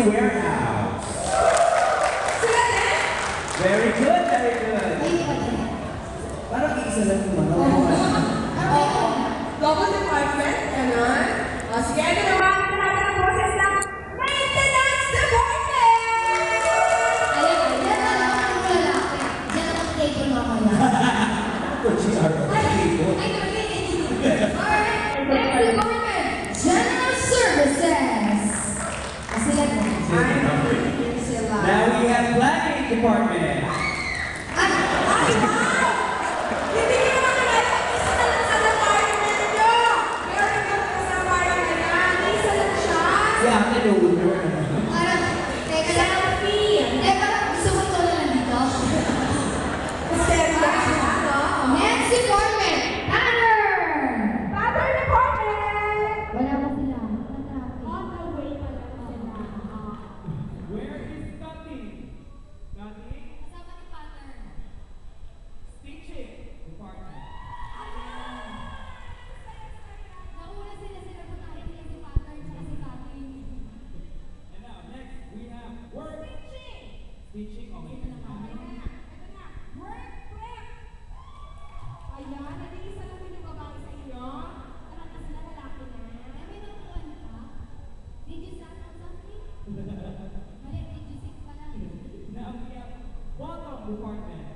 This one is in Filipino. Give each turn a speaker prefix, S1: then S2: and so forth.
S1: Warehouse. Very good, very good. Parang isa lang yung mga.
S2: Local department, gano'n. O, sige, ito naman, natin ang boses ng maintenance department!
S3: Ayan ang lalaki. Diyan ang table mamaya. Alright, next department, General Services. Sila po.
S1: Now we have Planning Department.
S2: Hindi ko naman kilala ang isa na lang sa department nyo! Very good po sa department na yan. Isa lang siya.
S1: Yeah, I'm the owner.
S3: Parang, teka lang. Parang gusto ko ito na nandito.
S2: Seryo siya, no?
S3: Next department, Pattern.
S2: Pattern department!
S3: Wala ba sila?
S2: On the way pa lang sila.
S1: Where is Cutting? Cutting?
S3: Kasama ni Pattern.
S1: Stitching Department.
S3: Nauna sila punahin nila si Pattern at si Cutting.
S1: And now next we have Work. Stitching, okay.
S2: Ito na. Work prep! Ayan, nag-iisa lang din yung babae sa inyo. Anak na sila, lalaki na.
S3: Ay, may nakuhaan ka? Did you start on something? Mali, did you sing pala?
S1: Now we have Bottom Department.